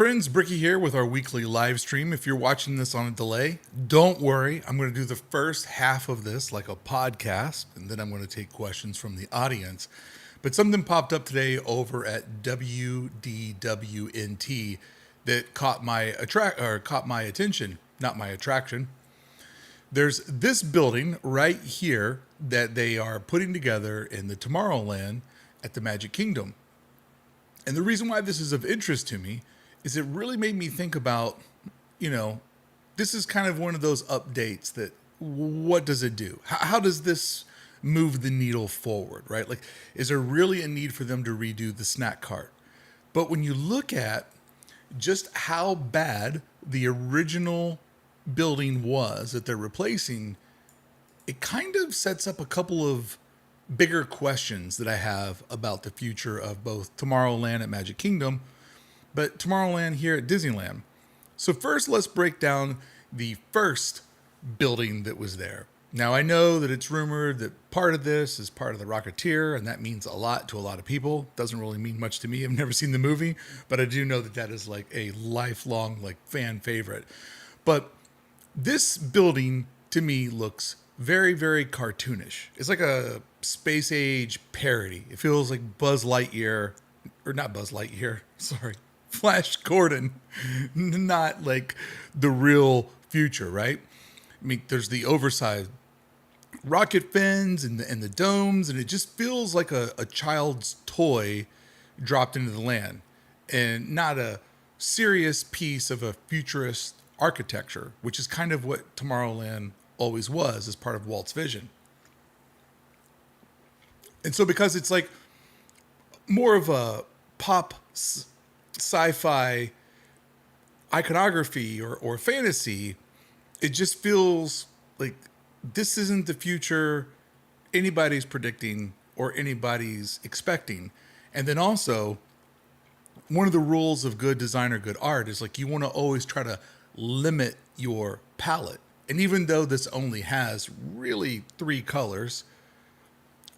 Friends, Brickey here with our weekly live stream. If you're watching this on a delay, don't worry. I'm going to do the first half of this like a podcast, and then I'm going to take questions from the audience. But something popped up today over at WDWNT that caught my attention, not my attraction. There's this building right here that they are putting together in the Tomorrowland at the Magic Kingdom. And the reason why this is of interest to me is it really made me think about, this is kind of one of those updates that what does it do? How does this move the needle forward, right? Like, is there really a need for them to redo the snack cart? But when you look at just how bad the original building was that they're replacing, it kind of sets up a couple of bigger questions that I have about the future of both Tomorrowland at Magic Kingdom, but Tomorrowland here at Disneyland. So first, let's break down the first building that was there. Now, I know that it's rumored that part of this is part of the Rocketeer, and that means a lot to a lot of people. Doesn't really mean much to me. I've never seen the movie, but I do know that that is like a lifelong fan favorite. But this building to me looks very, very cartoonish. It's like a space age parody. It feels like Buzz Lightyear, or not Buzz Lightyear, sorry, Flash Gordon, not like the real future, right? I mean, there's the oversized rocket fins and the domes, and it just feels like a child's toy dropped into the land and not a serious piece of a futurist architecture, which is kind of what Tomorrowland always was as part of Walt's vision. And so because it's like more of a pop sci-fi iconography or fantasy, it just feels like this isn't the future anybody's predicting or anybody's expecting. And then also, one of the rules of good design or good art is like you want to always try to limit your palette. And even though this only has really three colors,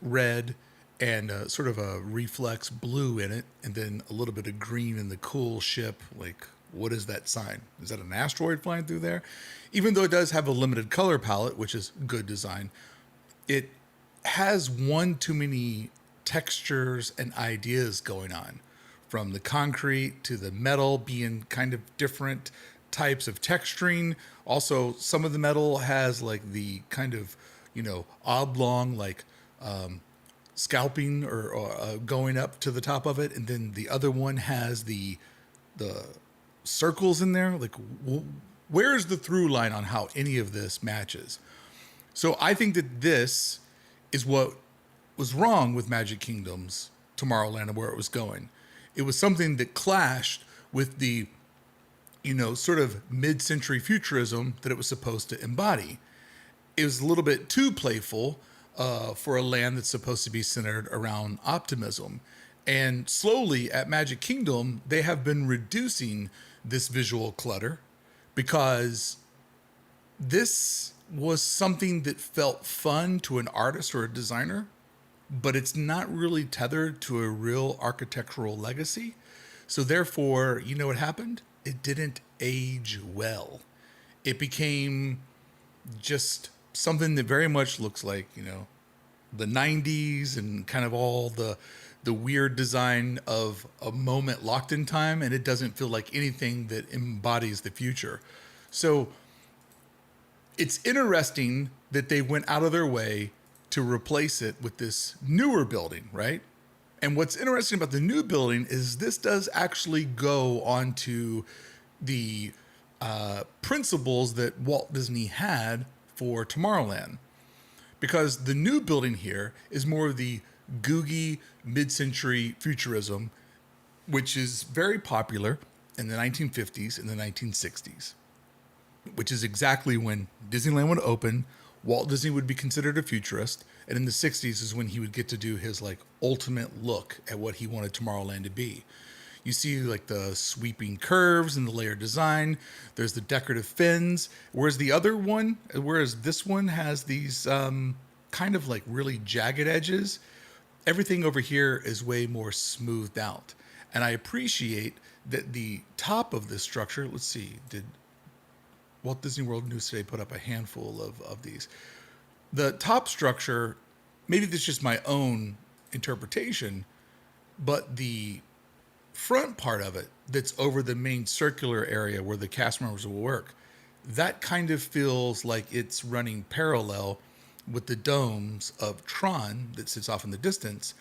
red and sort of a reflex blue in it, and then a little bit of green in the cool ship, like, what is that sign? Is that an asteroid flying through there? Even though it does have a limited color palette, which is good design, it has one too many textures and ideas going on, from the concrete to the metal being kind of different types of texturing. Also, some of the metal has like the kind of, oblong, like scalping or going up to the top of it. And then the other one has the circles in there. Like, where's the through line on how any of this matches? So I think that this is what was wrong with Magic Kingdom's Tomorrowland and where it was going. It was something that clashed with the sort of mid-century futurism that it was supposed to embody. It was a little bit too playful for a land that's supposed to be centered around optimism. And slowly at Magic Kingdom, they have been reducing this visual clutter because this was something that felt fun to an artist or a designer, but it's not really tethered to a real architectural legacy. So therefore, you know what happened? It didn't age well. It became just something that very much looks like, the 90s and kind of all the weird design of a moment locked in time, and it doesn't feel like anything that embodies the future. So it's interesting that they went out of their way to replace it with this newer building, right? And what's interesting about the new building is this does actually go onto the principles that Walt Disney had for Tomorrowland. Because the new building here is more of the googie mid-century futurism, which is very popular in the 1950s and the 1960s, which is exactly when Disneyland would open. Walt Disney would be considered a futurist, and in the 60s is when he would get to do his ultimate look at what he wanted Tomorrowland to be. You see the sweeping curves and the layered design. There's the decorative fins, whereas this one has these kind of really jagged edges. Everything over here is way more smoothed out. And I appreciate that the top of this structure, let's see, did Walt Disney World News Today put up a handful of these? The top structure, maybe this is just my own interpretation, but the front part of it that's over the main circular area where the cast members will work, that kind of feels like it's running parallel with the domes of Tron that sits off in the distance.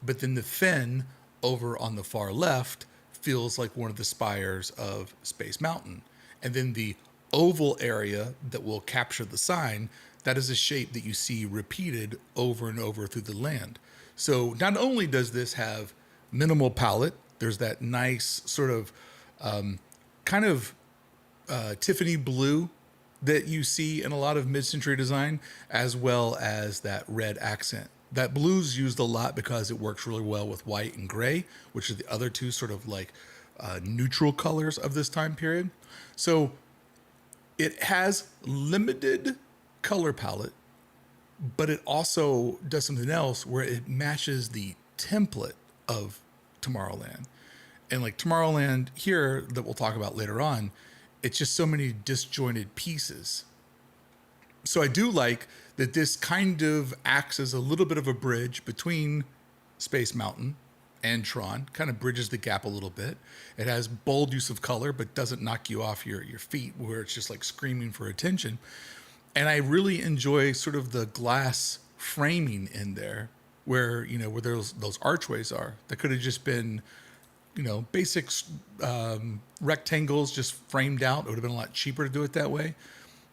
But then the fin over on the far left feels like one of the spires of Space Mountain. And then the oval area that will capture the sign, that is a shape that you see repeated over and over through the land. So not only does this have minimal palette, there's that nice sort of kind of Tiffany blue that you see in a lot of mid-century design, as well as that red accent. That blue's used a lot because it works really well with white and gray, which are the other two sort of like neutral colors of this time period. So it has limited color palette, but it also does something else where it matches the template of Tomorrowland. And like Tomorrowland here that we'll talk about later on, it's just so many disjointed pieces. So I do like that this kind of acts as a little bit of a bridge between Space Mountain and Tron, kind of bridges the gap a little bit. It has bold use of color, but doesn't knock you off your feet where it's just like screaming for attention. And I really enjoy sort of the glass framing in there where, you know, where those archways are. That could have just been, you know, basic rectangles just framed out. It would have been a lot cheaper to do it that way.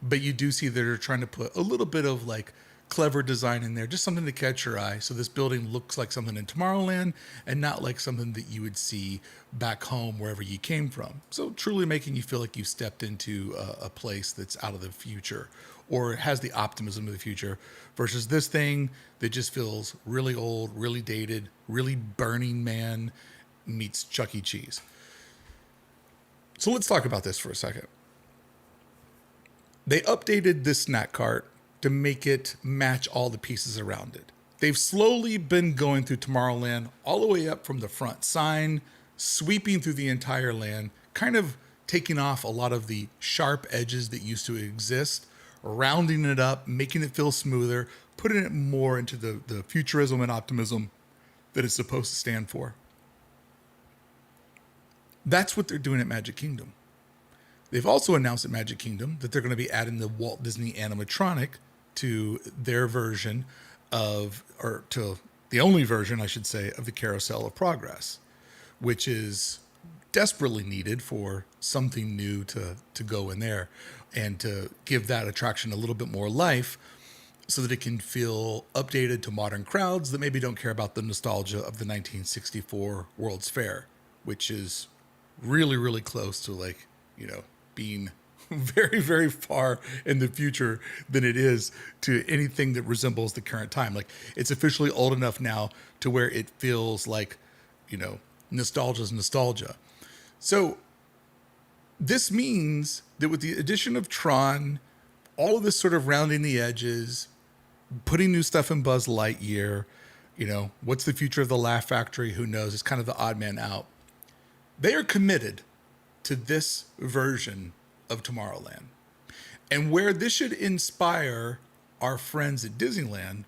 But you do see they're trying to put a little bit of like clever design in there, just something to catch your eye. So this building looks like something in Tomorrowland and not like something that you would see back home wherever you came from. So truly making you feel like you stepped into a place that's out of the future or has the optimism of the future versus this thing that just feels really old, really dated, really Burning Man meets Chuck E. Cheese. So let's talk about this for a second. They updated this snack cart to make it match all the pieces around it. They've slowly been going through Tomorrowland all the way up from the front sign, sweeping through the entire land, kind of taking off a lot of the sharp edges that used to exist, rounding it up, making it feel smoother, putting it more into the futurism and optimism that it's supposed to stand for. That's what they're doing at Magic Kingdom. They've also announced at Magic Kingdom that they're going to be adding the Walt Disney animatronic to their version of, or to the only version, I should say, of the Carousel of Progress, which is desperately needed for something new to go in there and to give that attraction a little bit more life so that it can feel updated to modern crowds that maybe don't care about the nostalgia of the 1964 World's Fair, which is really, really close to like, you know, being very, very far in the future than it is to anything that resembles the current time. Like it's officially old enough now to where it feels like, you know, nostalgia's nostalgia. So this means that with the addition of Tron, all of this sort of rounding the edges, putting new stuff in Buzz Lightyear, you know, what's the future of the Laugh Factory? Who knows? It's kind of the odd man out. They are committed to this version of Tomorrowland. And where this should inspire our friends at Disneyland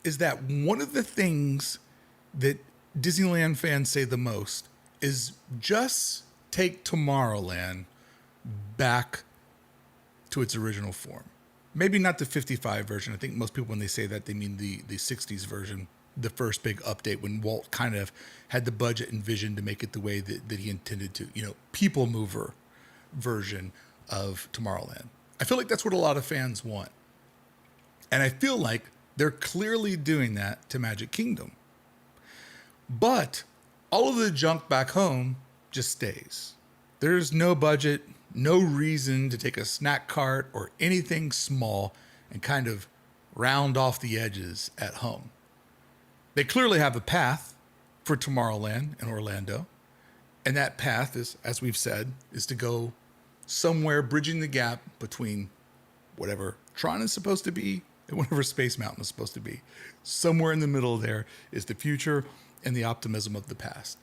is that one of the things that Disneyland fans say the most is just take Tomorrowland back to its original form. Maybe not the 55 version. I think most people, when they say that, they mean the 60s version, the first big update when Walt kind of had the budget and vision to make it the way that he intended to, you know, people mover version of Tomorrowland. I feel like that's what a lot of fans want. And I feel like they're clearly doing that to Magic Kingdom. But all of the junk back home just stays. There's no budget, no reason to take a snack cart or anything small and kind of round off the edges at home. They clearly have a path for Tomorrowland in Orlando. And that path is, as we've said, is to go somewhere bridging the gap between whatever Tron is supposed to be and whatever Space Mountain is supposed to be. Somewhere in the middle there is the future and the optimism of the past.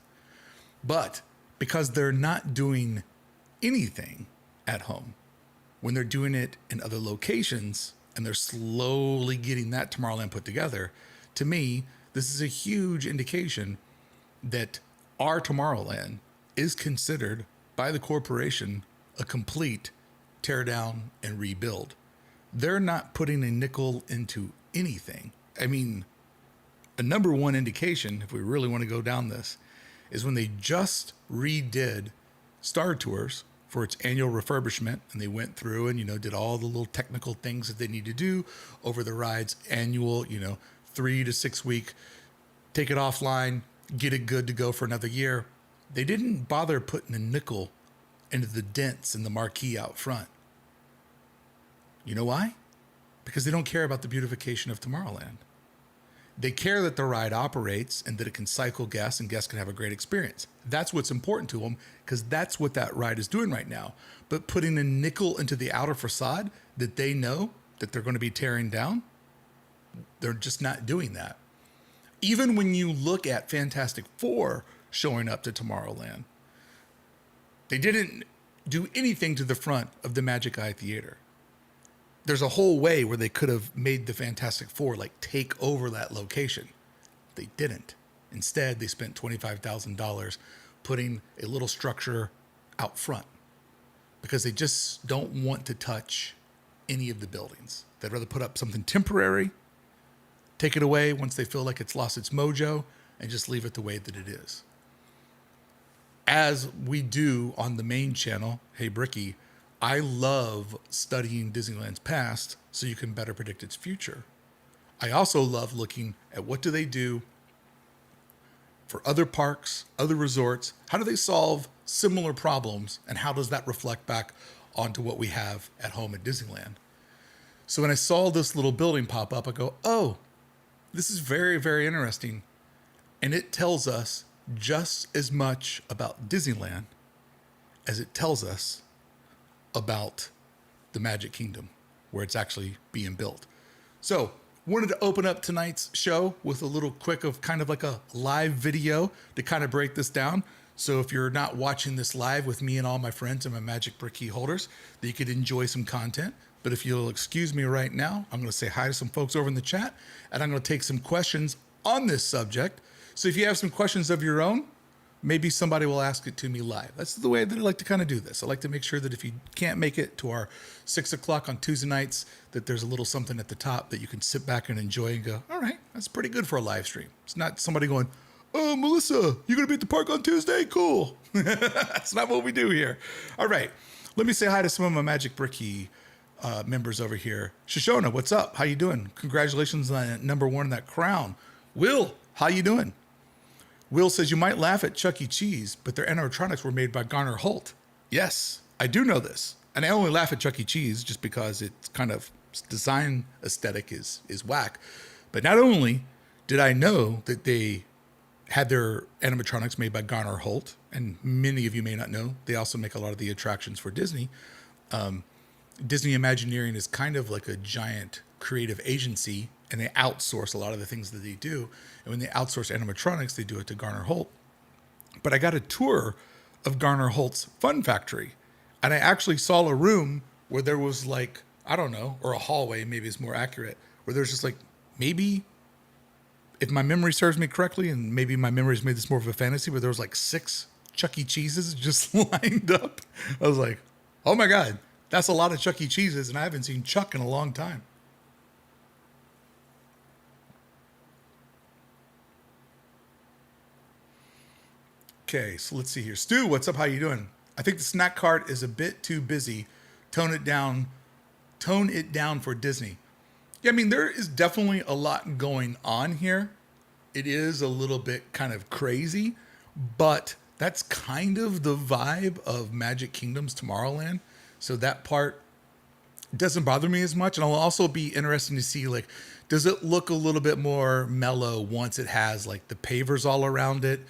But because they're not doing anything at home. When they're doing it in other locations and they're slowly getting that Tomorrowland put together, to me, this is a huge indication that our Tomorrowland is considered by the corporation a complete tear down and rebuild. They're not putting a nickel into anything. I mean, a number one indication, if we really want to go down this, is when they just redid Star Tours for its annual refurbishment, and they went through and, did all the little technical things that they need to do over the ride's annual, 3 to 6 week, take it offline, get it good to go for another year. They didn't bother putting a nickel into the dents and the marquee out front. You know why? Because they don't care about the beautification of Tomorrowland. They care that the ride operates and that it can cycle guests and guests can have a great experience. That's what's important to them, because that's what that ride is doing right now. But putting a nickel into the outer facade that they know that they're going to be tearing down, they're just not doing that. Even when you look at Fantastic Four showing up to Tomorrowland, they didn't do anything to the front of the Magic Eye Theater. There's a whole way where they could have made the Fantastic Four take over that location. They didn't. Instead, they spent $25,000 putting a little structure out front because they just don't want to touch any of the buildings. They'd rather put up something temporary, take it away once they feel like it's lost its mojo, and just leave it the way that it is. As we do on the main channel, Hey Brickey, I love studying Disneyland's past so you can better predict its future. I also love looking at what do they do for other parks, other resorts. How do they solve similar problems, and how does that reflect back onto what we have at home at Disneyland? So when I saw this little building pop up, I go, oh, this is very, very interesting. And it tells us just as much about Disneyland as it tells us about the Magic Kingdom, where it's actually being built. So wanted to open up tonight's show with a little quick of kind of like a live video to kind of break this down. So if you're not watching this live with me and all my friends and my Magic Brickey holders, that you could enjoy some content. But if you'll excuse me right now, I'm going to say hi to some folks over in the chat, and I'm going to take some questions on this subject. So if you have some questions of your own, maybe somebody will ask it to me live. That's the way that I like to kind of do this. I like to make sure that if you can't make it to our 6 o'clock on Tuesday nights, that there's a little something at the top that you can sit back and enjoy and go, all right, that's pretty good for a live stream. It's not somebody going, oh, Melissa, you're going to be at the park on Tuesday? Cool. That's not what we do here. All right. Let me say hi to some of my Magic Brickey members over here. Shoshona, what's up? How you doing? Congratulations on number one in that crown. Will, how you doing? Will says, you might laugh at Chuck E. Cheese, but their animatronics were made by Garner Holt. Yes, I do know this. And I only laugh at Chuck E. Cheese just because it's kind of design aesthetic is whack. But not only did I know that they had their animatronics made by Garner Holt, and many of you may not know, they also make a lot of the attractions for Disney. Disney Imagineering is kind of like a giant creative agency, and they outsource a lot of the things that they do. And when they outsource animatronics, they do it to Garner Holt. But I got a tour of Garner Holt's Fun Factory, and I actually saw a room where there was I don't know, or a hallway, maybe is more accurate, where there's just maybe, if my memory serves me correctly, and maybe my memory's made this more of a fantasy, but there was 6 Chuck E. Cheeses just lined up. I was like, oh my God, that's a lot of Chuck E. Cheeses, and I haven't seen Chuck in a long time. Okay, so let's see here. Stu, what's up? How you doing? I think the snack cart is a bit too busy. Tone it down for Disney. Yeah, I mean, there is definitely a lot going on here. It is a little bit kind of crazy, but that's kind of the vibe of Magic Kingdom's Tomorrowland. So that part doesn't bother me as much. And I'll also be interested to see, does it look a little bit more mellow once it has the pavers all around it?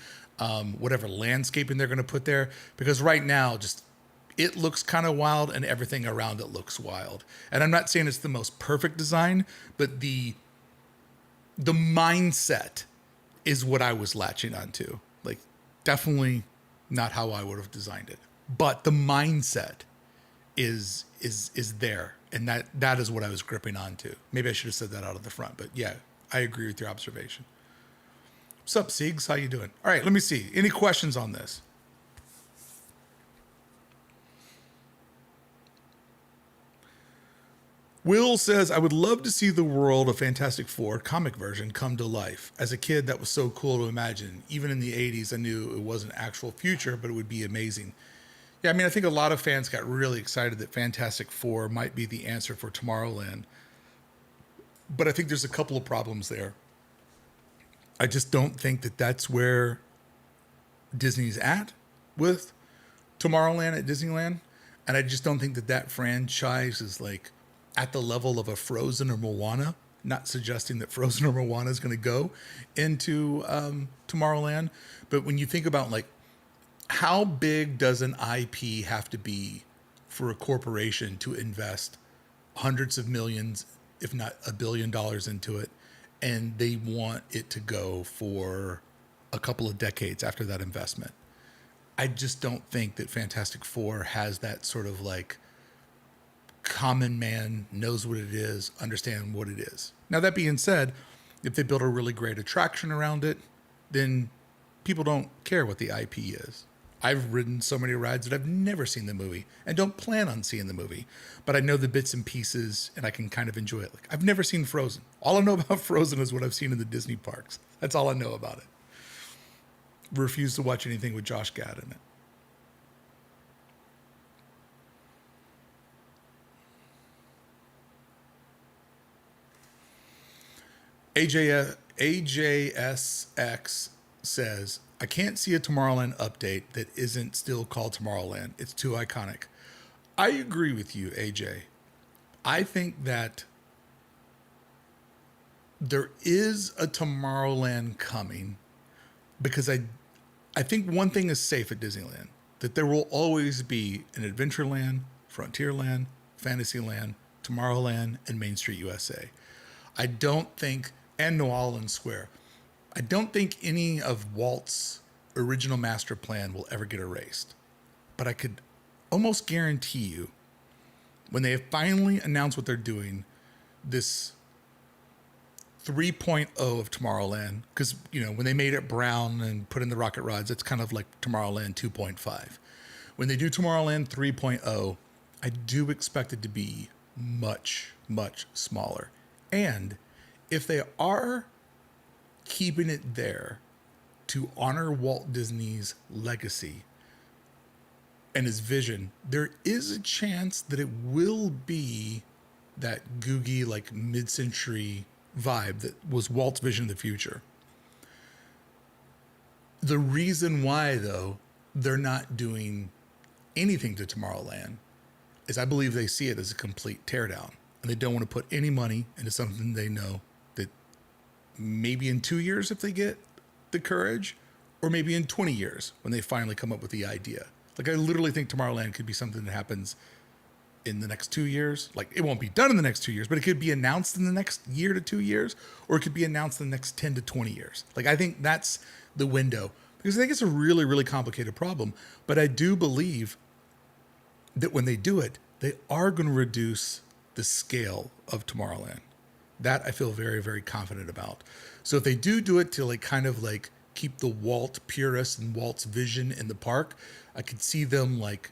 Whatever landscaping they're going to put there, because right now it looks kind of wild and everything around it looks wild. And I'm not saying it's the most perfect design, but the mindset is what I was latching onto. Definitely not how I would have designed it. But the mindset is there, and that is what I was gripping onto. Maybe I should have said that out of the front, but yeah, I agree with your observation. What's up, Siegs? How you doing? All right, let me see. Any questions on this? Will says, I would love to see the world of Fantastic Four comic version come to life. As a kid, that was so cool to imagine. Even in the 80s, I knew it wasn't actual future, but it would be amazing. Yeah, I mean, I think a lot of fans got really excited that Fantastic Four might be the answer for Tomorrowland. But I think there's a couple of problems there. I just don't think that that's where Disney's at with Tomorrowland at Disneyland. And I just don't think that that franchise is like at the level of a Frozen or Moana. Not suggesting that Frozen or Moana is going to go into Tomorrowland. But when you think about like, how big does an IP have to be for a corporation to invest hundreds of millions, if not $1 billion into it, and they want it to go for a couple of decades after that investment? I just don't think that Fantastic Four has that sort of like common man knows what it is, understand what it is. Now, that being said, if they build a really great attraction around it, then people don't care what the IP is. I've ridden so many rides that I've never seen the movie and don't plan on seeing the movie, but I know the bits and pieces and I can kind of enjoy it. Like, I've never seen Frozen. All I know about Frozen is what I've seen in the Disney parks. That's all I know about it. Refuse to watch anything with Josh Gad in it. AJSX says, I can't see a Tomorrowland update that isn't still called Tomorrowland. It's too iconic. I agree with you, AJ. I think that there is a Tomorrowland coming because I think one thing is safe at Disneyland, that there will always be an Adventureland, Frontierland, Fantasyland, Tomorrowland, and Main Street USA. I don't think, and New Orleans Square, I don't think any of Walt's original master plan will ever get erased. But I could almost guarantee you, when they have finally announced what they're doing, this 3.0 of Tomorrowland, because, you know, when they made it brown and put in the rocket rods, it's kind of like Tomorrowland 2.5. When they do Tomorrowland 3.0, I do expect it to be much, much smaller. And if they are keeping it there to honor Walt Disney's legacy and his vision, there is a chance that it will be that googie, like mid-century vibe that was Walt's vision of the future. The reason why, though, they're not doing anything to Tomorrowland is I believe they see it as a complete teardown, and they don't want to put any money into something they know that maybe in 2 years, if they get the courage, or maybe in 20 years when they finally come up with the idea. Like, I literally think Tomorrowland could be something that happens in the next 2 years. Like, it won't be done in the next 2 years, but it could be announced in the next year to 2 years, or it could be announced in the next 10 to 20 years. Like, I think that's the window, because I think it's a really, really complicated problem. But I do believe that when they do it, they are going to reduce the scale of Tomorrowland. That I feel very, very confident about. So if they do it to like kind of like keep the Walt purist and Walt's vision in the park, I could see them like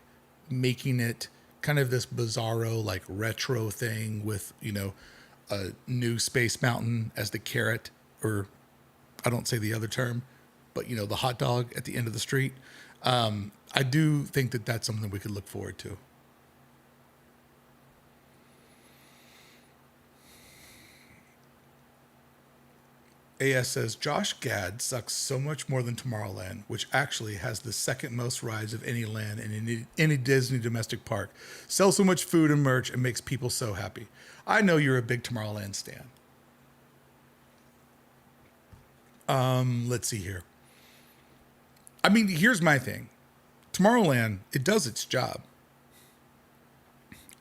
making it kind of this bizarro like retro thing with, you know, a new Space Mountain as the carrot, or I don't say the other term, but, you know, the hot dog at the end of the street. I do think that that's something we could look forward to. AS says, Josh Gad sucks so much more than Tomorrowland, which actually has the second most rides of any land in any Disney domestic park. Sells so much food and merch and makes people so happy. I know you're a big Tomorrowland stan. Let's see here. I mean, here's my thing. Tomorrowland, it does its job.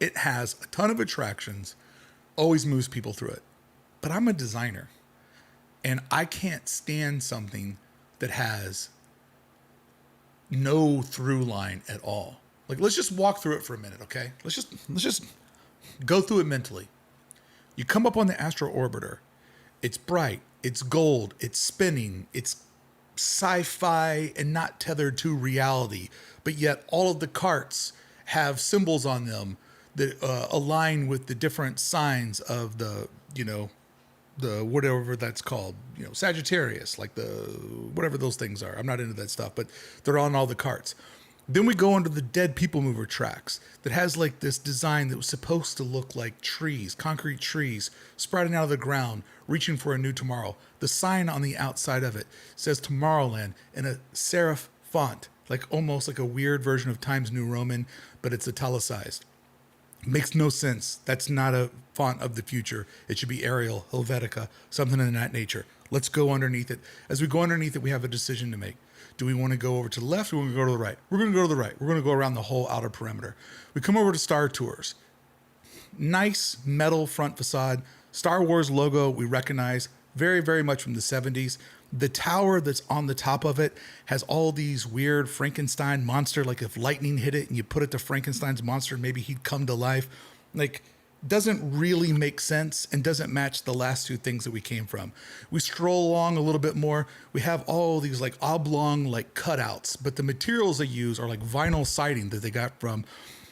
It has a ton of attractions, always moves people through it. But I'm a designer. And I can't stand something that has no through line at all. Like, let's just walk through it for a minute, okay? Let's just go through it mentally. You come up on the Astro Orbiter. It's bright. It's gold. It's spinning. It's sci-fi and not tethered to reality. But yet all of the carts have symbols on them that align with the different signs of the, the whatever that's called, Sagittarius, like the whatever those things are. I'm not into that stuff, but they're on all the carts. Then we go onto the Dead People Mover tracks that has like this design that was supposed to look like trees, concrete trees sprouting out of the ground, reaching for a new tomorrow. The sign on the outside of it says Tomorrowland in a serif font, like almost like a weird version of Times New Roman, but it's italicized. Makes no sense. That's not a font of the future. It should be Arial, Helvetica, something in that nature. Let's go underneath it. As we go underneath it, we have a decision to make. Do we want to go over to the left or we want to go to the right? We're going to go to the right. We're going to go around the whole outer perimeter. We come over to Star Tours. Nice metal front facade. Star Wars logo we recognize very, very much from the 70s. The tower that's on the top of it has all these weird Frankenstein monster, like if lightning hit it and you put it to Frankenstein's monster, maybe he'd come to life. Like, doesn't really make sense and doesn't match the last two things that we came from. We stroll along a little bit more. We have all these like oblong like cutouts, but the materials they use are like vinyl siding that they got from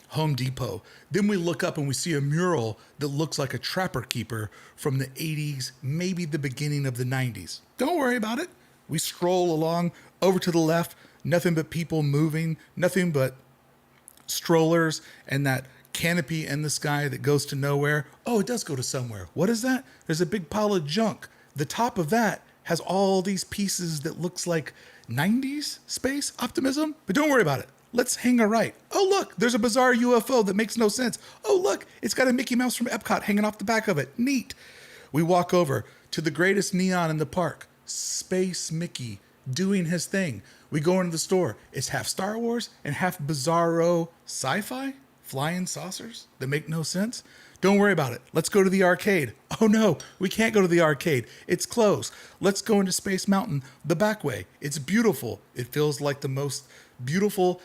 Home Depot. Then we look up and we see a mural that looks like a Trapper Keeper from the 80s, maybe the beginning of the 90s. Don't worry about it. We stroll along over to the left, nothing but people moving, nothing but strollers and that canopy in the sky that goes to nowhere. Oh, it does go to somewhere. What is that? There's a big pile of junk. The top of that has all these pieces that looks like 90s space optimism, but don't worry about it. Let's hang a right. Oh, look, there's a bizarre UFO that makes no sense. Oh, look, it's got a Mickey Mouse from Epcot hanging off the back of it. Neat. We walk over to the greatest neon in the park, Space Mickey doing his thing. We go into the store. It's half Star Wars and half bizarro sci-fi. Flying saucers that make no sense. Don't worry about it. Let's go to the arcade. Oh no, we can't go to the arcade. It's closed. Let's go into Space Mountain the back way. It's beautiful. It feels like the most beautiful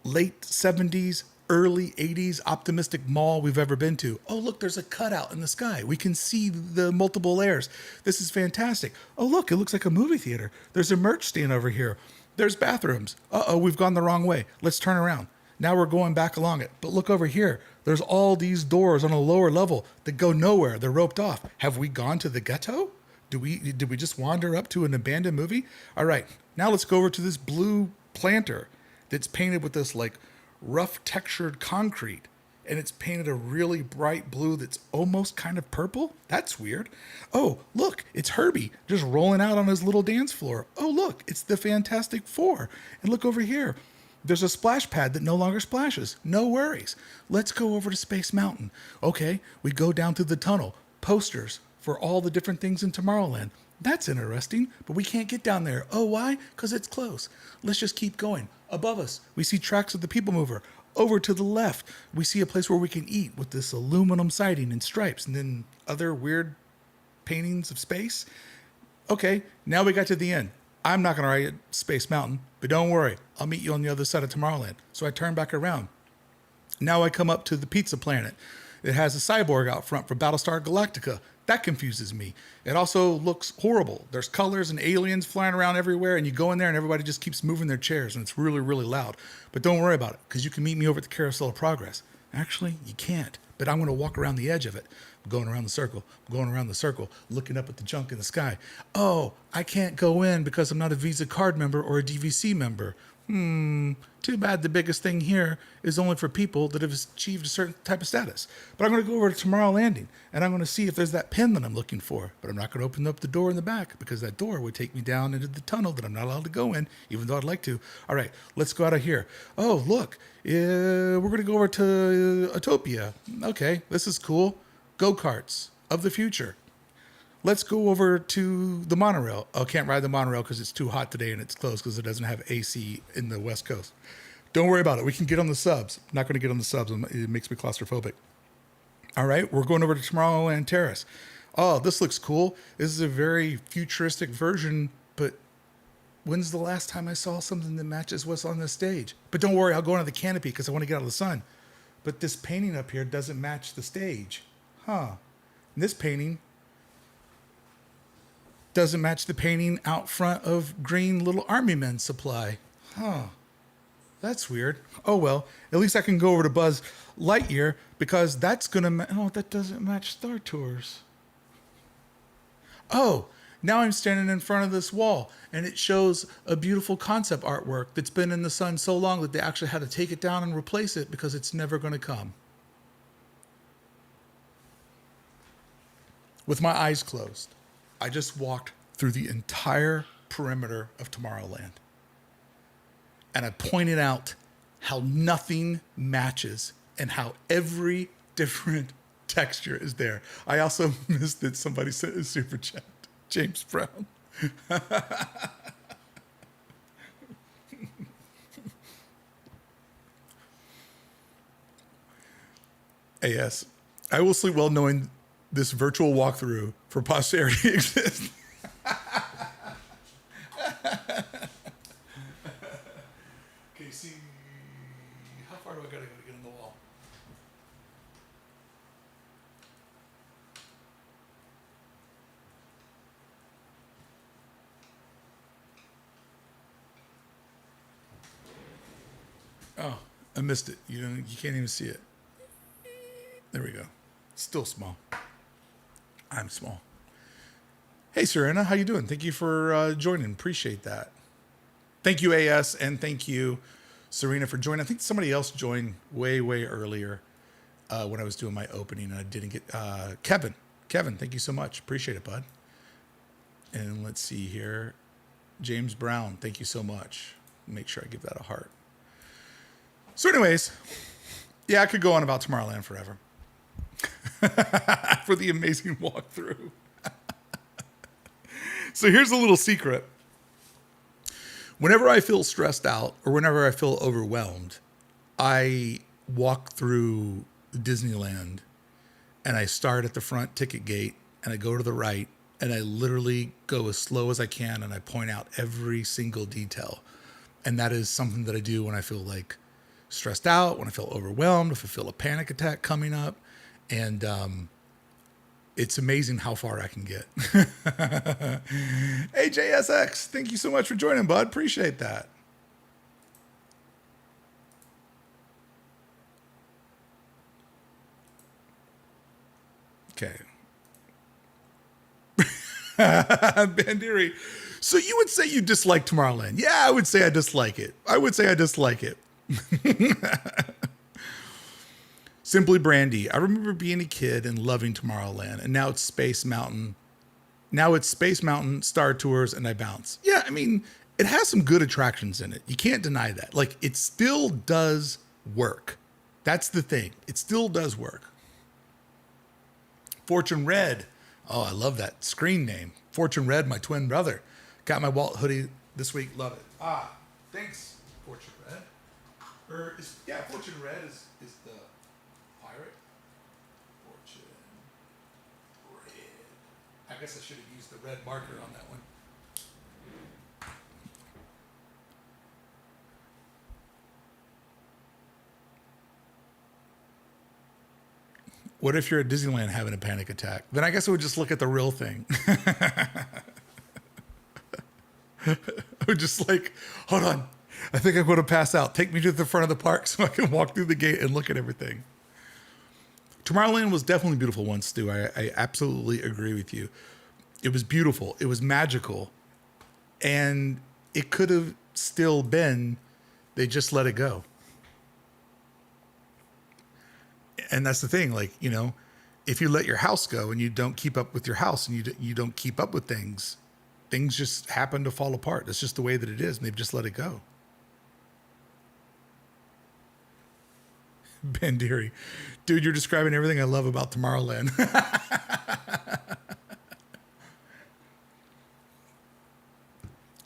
late 70s, early 80s optimistic mall we've ever been to. Oh, look, there's a cutout in the sky. We can see the multiple layers. This is fantastic. Oh, look, it looks like a movie theater. There's a merch stand over here. There's bathrooms. Uh-oh, we've gone the wrong way. Let's turn around. Now we're going back along it. But look over here. There's all these doors on a lower level that go nowhere. They're roped off. Have we gone to the ghetto? Did we just wander up to an abandoned movie? All right. Now let's go over to this blue planter that's painted with this like rough textured concrete. And it's painted a really bright blue that's almost kind of purple. That's weird. Oh, look, it's Herbie just rolling out on his little dance floor. Oh, look, it's the Fantastic Four. And look over here. There's a splash pad that no longer splashes. No worries. Let's go over to Space Mountain. Okay, we go down through the tunnel. Posters for all the different things in Tomorrowland. That's interesting, but we can't get down there. Oh, why? Because it's close. Let's just keep going. Above us, we see tracks of the People Mover. Over to the left, we see a place where we can eat with this aluminum siding and stripes and then other weird paintings of space. Okay, now we got to the end. I'm not going to ride Space Mountain, but don't worry. I'll meet you on the other side of Tomorrowland. So I turn back around. Now I come up to the Pizza Planet. It has a cyborg out front for Battlestar Galactica. That confuses me. It also looks horrible. There's colors and aliens flying around everywhere, and you go in there and everybody just keeps moving their chairs, and it's really, really loud. But don't worry about it, because you can meet me over at the Carousel of Progress. Actually, you can't, but I'm going to walk around the edge of it. I'm going around the circle. I'm going around the circle, looking up at the junk in the sky. Oh, I can't go in because I'm not a Visa card member or a DVC member. Too bad the biggest thing here is only for people that have achieved a certain type of status. But I'm going to go over to Tomorrow Landing, and I'm going to see if there's that pin that I'm looking for. But I'm not going to open up the door in the back because that door would take me down into the tunnel that I'm not allowed to go in, even though I'd like to. All right, let's go out of here. Oh, look, we're going to go over to Utopia. Okay, this is cool. Go-karts of the future. Let's go over to the monorail. Oh, can't ride the monorail because it's too hot today and it's closed because it doesn't have AC in the West Coast. Don't worry about it. We can get on the subs. Not going to get on the subs. It makes me claustrophobic. All right, we're going over to Tomorrowland Terrace. Oh, this looks cool. This is a very futuristic version, but when's the last time I saw something that matches what's on the stage? But don't worry, I'll go under the canopy because I want to get out of the sun. But this painting up here doesn't match the stage. Huh. And this painting doesn't match the painting out front of Green Little Army Men Supply. Huh. That's weird. Oh, well, at least I can go over to Buzz Lightyear because that's going to... Oh, that doesn't match Star Tours. Oh, now I'm standing in front of this wall and it shows a beautiful concept artwork that's been in the sun so long that they actually had to take it down and replace it because it's never going to come. With my eyes closed, I just walked through the entire perimeter of Tomorrowland. And I pointed out how nothing matches and how every different texture is there. I also missed that somebody sent a super chat. James Brown. AS. I will sleep well knowing this virtual walkthrough for posterity exists. Okay, see, how far do I gotta go to get in the wall? Oh, I missed it. You can't even see it. There we go. Still small. I'm small. Hey, Serena, how you doing? Thank you for joining. Appreciate that. Thank you, AS, and thank you, Serena, for joining. I think somebody else joined way, way earlier when I was doing my opening, and I didn't get... Kevin, thank you so much. Appreciate it, bud. And let's see here. James Brown, thank you so much. Make sure I give that a heart. So anyways, yeah, I could go on about Tomorrowland forever. For the amazing walkthrough. So here's a little secret. Whenever I feel stressed out or whenever I feel overwhelmed, I walk through Disneyland and I start at the front ticket gate and I go to the right and I literally go as slow as I can and I point out every single detail. And that is something that I do when I feel like stressed out, when I feel overwhelmed, if I feel a panic attack coming up. And it's amazing how far I can get. Hey, JSX, thank you so much for joining, bud. Appreciate that. Okay. Bandiri. So you would say you dislike Tomorrowland? Yeah, I would say I dislike it. Simply Brandy. I remember being a kid and loving Tomorrowland, and now it's Space Mountain. Now it's Space Mountain, Star Tours, and I bounce. Yeah, I mean, it has some good attractions in it. You can't deny that. Like, it still does work. That's the thing. It still does work. Fortune Red. Oh, I love that screen name. Fortune Red, my twin brother. Got my Walt hoodie this week. Love it. Ah, thanks, Fortune Red. Fortune Red is the pirate. Fortune Red. I guess I should have used the red marker on that one. What if you're at Disneyland having a panic attack? Then I guess I would just look at the real thing. I would just like, hold on. I think I'm going to pass out. Take me to the front of the park so I can walk through the gate and look at everything. Tomorrowland was definitely beautiful once, Stu. I absolutely agree with you. It was beautiful. It was magical. And it could have still been, they just let it go. And that's the thing, like, you know, if you let your house go and you don't keep up with your house and you don't keep up with things, things just happen to fall apart. That's just the way that it is. And they've just let it go. Bandiri. Dude, you're describing everything I love about Tomorrowland.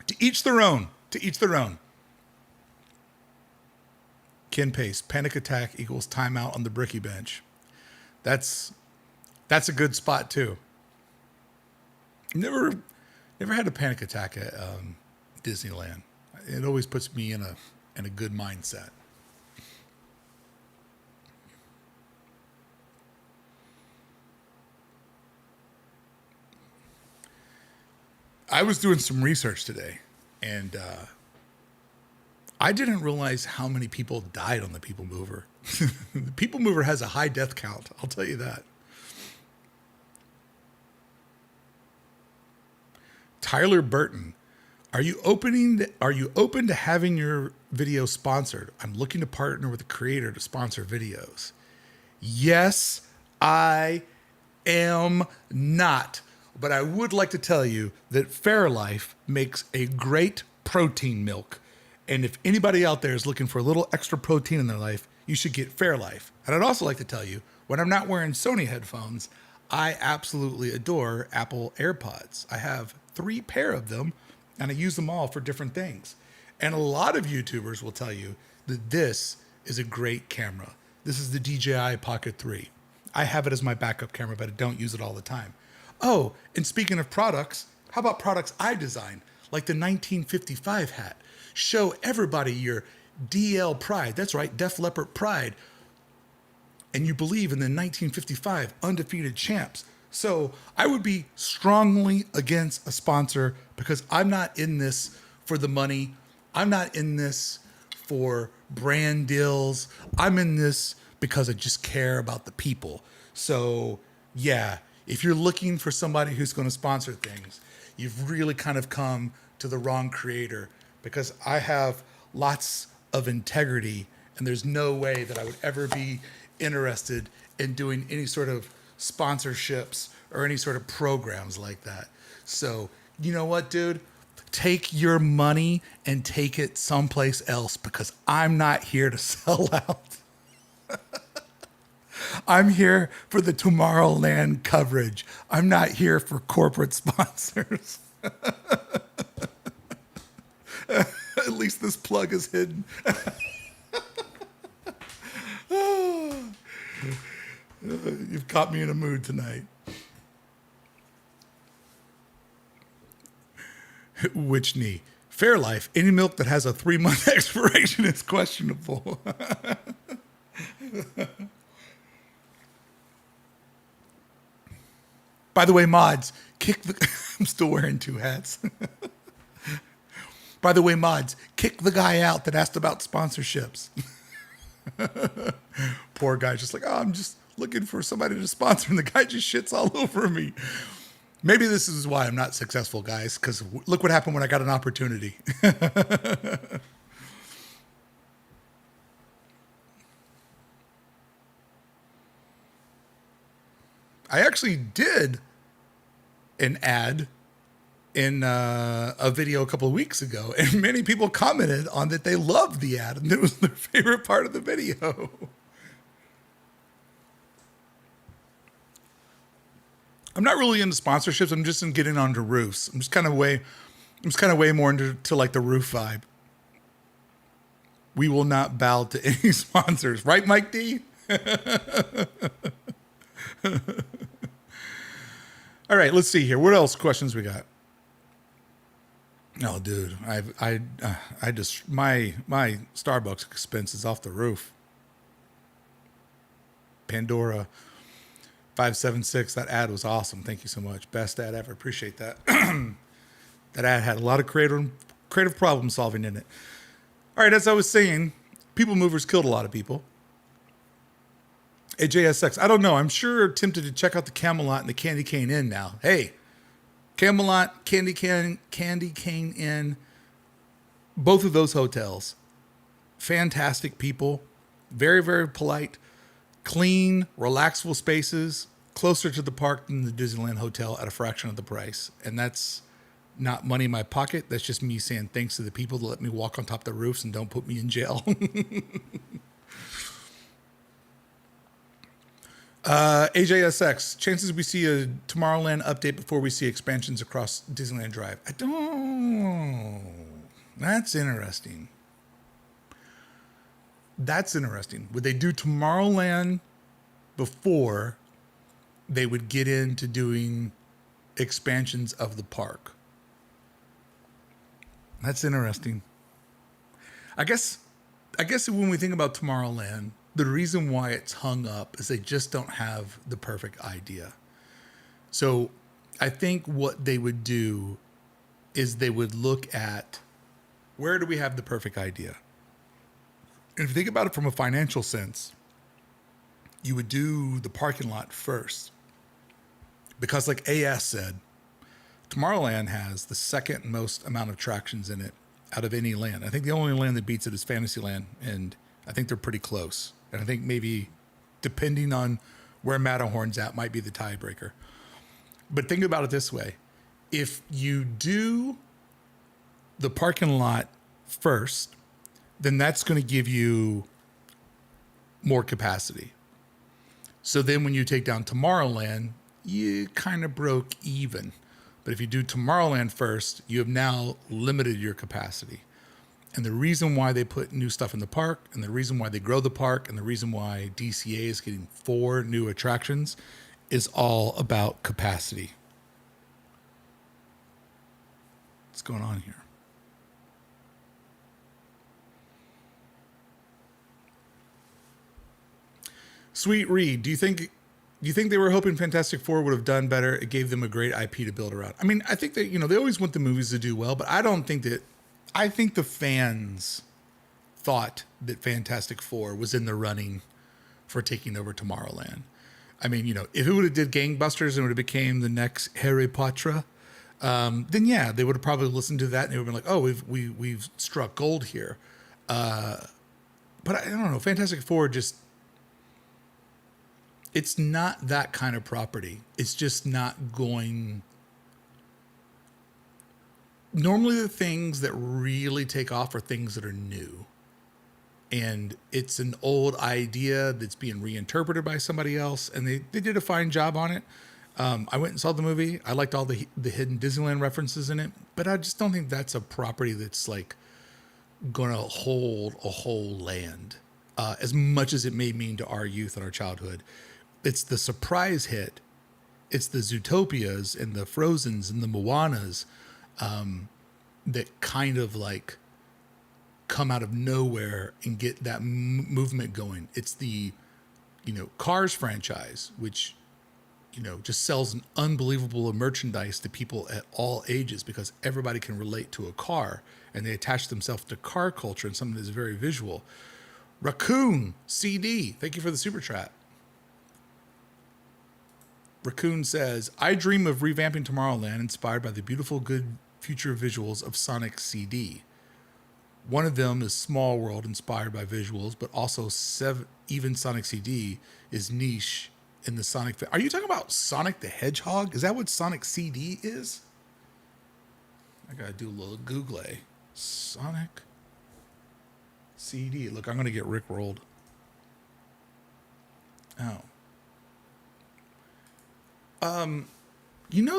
To each their own. To each their own. Ken Pace, panic attack equals timeout on the Brickey bench. That's a good spot too. Never had a panic attack at Disneyland. It always puts me in a good mindset. I was doing some research today, and I didn't realize how many people died on the People Mover. The People Mover has a high death count, I'll tell you that. Tyler Burton, are you open to having your video sponsored? I'm looking to partner with a creator to sponsor videos. Yes, I am not. But I would like to tell you that Fairlife makes a great protein milk. And if anybody out there is looking for a little extra protein in their life, you should get Fairlife. And I'd also like to tell you, when I'm not wearing Sony headphones, I absolutely adore Apple AirPods. I have 3 pair of them, and I use them all for different things. And a lot of YouTubers will tell you that this is a great camera. This is the DJI Pocket 3. I have it as my backup camera, but I don't use it all the time. Oh, and speaking of products, how about products I designed, like the 1955 hat? Show everybody your DL pride. That's right, Def Leppard pride. And you believe in the 1955 undefeated champs. So I would be strongly against a sponsor because I'm not in this for the money. I'm not in this for brand deals. I'm in this because I just care about the people. So yeah, if you're looking for somebody who's going to sponsor things, you've really kind of come to the wrong creator, because I have lots of integrity and there's no way that I would ever be interested in doing any sort of sponsorships or any sort of programs like that. So, you know what, dude? Take your money and take it someplace else, because I'm not here to sell out. I'm here for the Tomorrowland coverage. I'm not here for corporate sponsors. At least this plug is hidden. You've caught me in a mood tonight. Which knee? Fairlife. Any milk that has a 3-month expiration is questionable. By the way, mods, kick the... I'm still wearing 2 hats. By the way, mods, kick the guy out that asked about sponsorships. Poor guy, just like, oh, I'm just looking for somebody to sponsor, and the guy just shits all over me. Maybe this is why I'm not successful, guys, because look what happened when I got an opportunity. I actually did an ad in a video a couple of weeks ago, and many people commented on that they loved the ad, and it was their favorite part of the video. I'm not really into sponsorships. I'm just in getting onto roofs. I'm just kind of way more into like the roof vibe. We will not bow to any sponsors, right, Mike D? All right, let's see here. What else questions we got? Oh, dude, I just my Starbucks expense is off the roof. Pandora 576. That ad was awesome. Thank you so much. Best ad ever. Appreciate that. That ad had a lot of creative problem solving in it. All right, as I was saying, People Movers killed a lot of people. AJSX, I don't know. I'm sure tempted to check out the Camelot and the Candy Cane Inn now. Hey, Camelot, Candy Cane Inn, both of those hotels, fantastic people, very, very polite, clean, relaxable spaces, closer to the park than the Disneyland Hotel at a fraction of the price. And that's not money in my pocket. That's just me saying thanks to the people that let me walk on top of the roofs and don't put me in jail. AJSX, chances we see a Tomorrowland update before we see expansions across Disneyland Drive. I don't. That's interesting. Would they do Tomorrowland before they would get into doing expansions of the park? That's interesting. I guess I guess when we think about Tomorrowland, the reason why it's hung up is they just don't have the perfect idea. So I think what they would do is they would look at where do we have the perfect idea? And if you think about it from a financial sense, you would do the parking lot first. Because like AS said, Tomorrowland has the second most amount of attractions in it out of any land. I think the only land that beats it is Fantasyland, and I think they're pretty close. And I think maybe depending on where Matterhorn's at might be the tiebreaker. But think about it this way. If you do the parking lot first, then that's going to give you more capacity. So then when you take down Tomorrowland, you kind of broke even. But if you do Tomorrowland first, you have now limited your capacity. And the reason why they put new stuff in the park, and the reason why they grow the park, and the reason why DCA is getting 4 new attractions is all about capacity. What's going on here? Sweet Reed, do you think they were hoping Fantastic Four would have done better? It gave them a great IP to build around. I mean, I think that, they always want the movies to do well, but I don't think that, I think the fans thought that Fantastic Four was in the running for taking over Tomorrowland. I mean, if it would have did gangbusters and would have became the next Harry Potter, then yeah, they would have probably listened to that and they would have been like, oh, we've struck gold here. But I don't know, Fantastic Four just, it's not that kind of property. It's just not going. Normally the things that really take off are things that are new. And it's an old idea that's being reinterpreted by somebody else. And they did a fine job on it. I went and saw the movie. I liked all the hidden Disneyland references in it. But I just don't think that's a property that's like going to hold a whole land. As much as it may mean to our youth and our childhood. It's the surprise hit. It's the Zootopias and the Frozens and the Moanas that kind of like come out of nowhere and get that movement going. It's the, Cars franchise, which, just sells an unbelievable merchandise to people at all ages because everybody can relate to a car and they attach themselves to car culture and something that's very visual. Raccoon CD, thank you for the super chat. Raccoon says, I dream of revamping Tomorrowland inspired by the beautiful, good future visuals of Sonic CD. One of them is Small World inspired by visuals, but also even Sonic CD is niche in the Sonic. Are you talking about Sonic the Hedgehog? Is that what Sonic CD is? I gotta do a little Google. Sonic CD. Look, I'm gonna get rickrolled. Oh.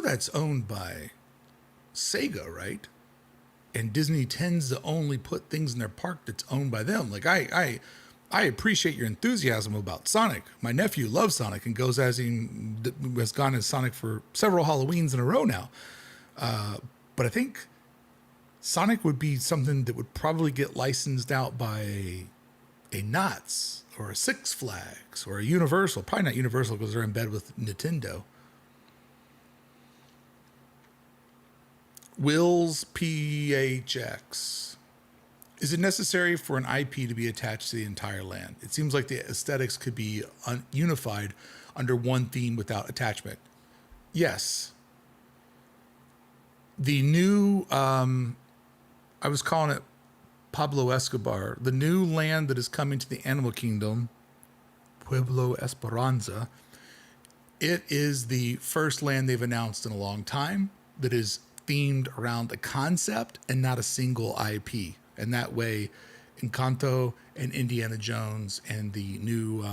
That's owned by Sega, right? And Disney tends to only put things in their park that's owned by them. Like I appreciate your enthusiasm about Sonic. My nephew loves Sonic and has gone as Sonic for several Halloweens in a row now. But I think Sonic would be something that would probably get licensed out by a Knott's or a Six Flags or a Universal. Probably not Universal because they're in bed with Nintendo. Will's PHX. Is it necessary for an IP to be attached to the entire land? It seems like the aesthetics could be unified under one theme without attachment. Yes. The new, I was calling it Pablo Escobar, the new land that is coming to the Animal Kingdom, Pueblo Esperanza, it is the first land they've announced in a long time that is themed around a concept and not a single IP. And that way, Encanto and Indiana Jones and the new,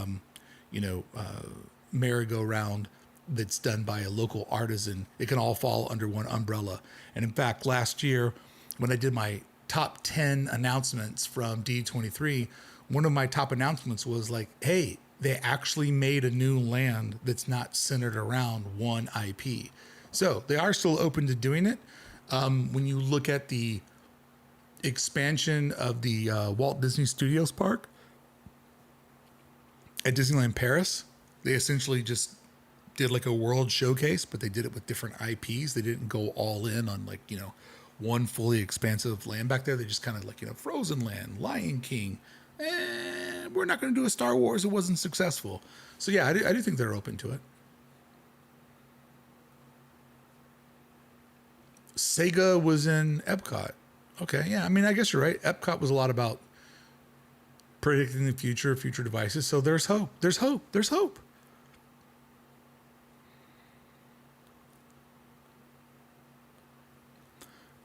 merry-go-round that's done by a local artisan, it can all fall under one umbrella. And in fact, last year, when I did my top 10 announcements from D23, one of my top announcements was like, hey, they actually made a new land that's not centered around one IP. So they are still open to doing it. When you look at the expansion of the Walt Disney Studios park at Disneyland Paris. They essentially just did like a world showcase, but they did it with different IPs. They didn't go all in on like, one fully expansive land back there. They just kind of like, Frozen Land, Lion King. We're not going to do a Star Wars. It wasn't successful. So yeah, I do think they're open to it. Sega was in Epcot. Okay, yeah. I mean, I guess you're right. Epcot was a lot about predicting the future, future devices. So there's hope. There's hope. There's hope.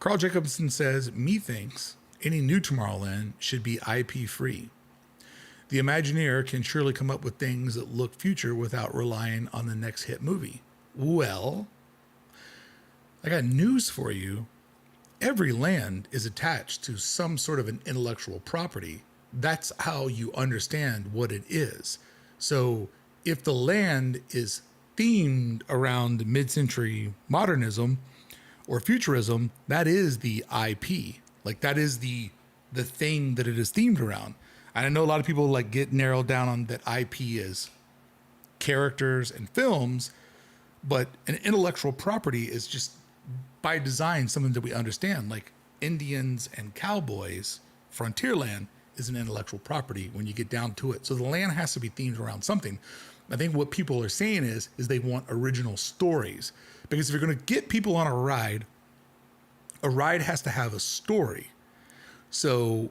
Carl Jacobson says, methinks any new Tomorrowland should be IP free. The Imagineer can surely come up with things that look future without relying on the next hit movie. Well, I got news for you. Every land is attached to some sort of an intellectual property. That's how you understand what it is. So if the land is themed around mid-century modernism or futurism, that is the IP. Like that is the thing that it is themed around. And I know a lot of people like get narrowed down on that IP as characters and films, but an intellectual property is just by design something that we understand. Like Indians and cowboys, Frontierland is an intellectual property when you get down to it. So the land has to be themed around something. I think what people are saying is they want original stories. Because if you're going to get people on a ride has to have a story. So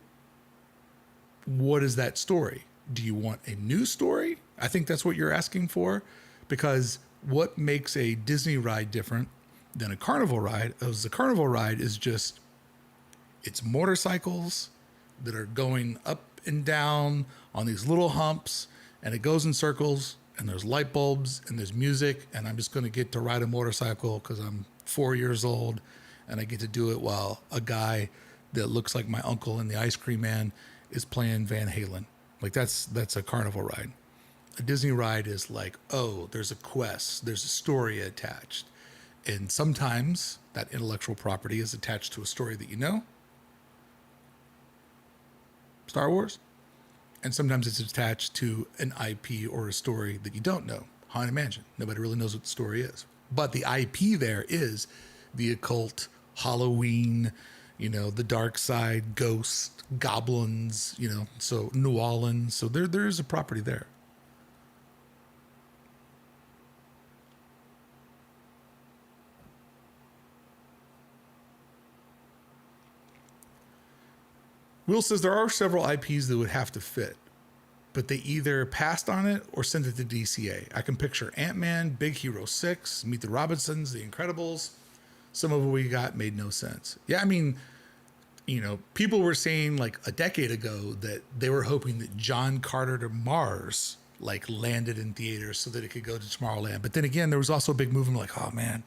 what is that story? Do you want a new story? I think that's what you're asking for. Because what makes a Disney ride different than a carnival ride is the carnival ride is just, it's motorcycles that are going up and down on these little humps, and it goes in circles, and there's light bulbs, and there's music, and I'm just going to get to ride a motorcycle because I'm 4 years old, and I get to do it while a guy that looks like my uncle in the Ice Cream Man is playing Van Halen. Like that's a carnival ride. A Disney ride is like, oh, there's a quest, there's a story attached. And sometimes that intellectual property is attached to a story that you know, Star Wars, and sometimes it's attached to an IP or a story that you don't know, Haunted Mansion. Nobody really knows what the story is. But the IP there is the occult, Halloween, the dark side, ghosts, goblins, so New Orleans. So there is a property there. Will says there are several IPs that would have to fit, but they either passed on it or sent it to DCA. I can picture Ant-Man, Big Hero 6, Meet the Robinsons, The Incredibles. Some of what we got made no sense. Yeah, I mean, people were saying like a decade ago that they were hoping that John Carter to Mars like landed in theaters so that it could go to Tomorrowland. But then again, there was also a big movement like, oh man,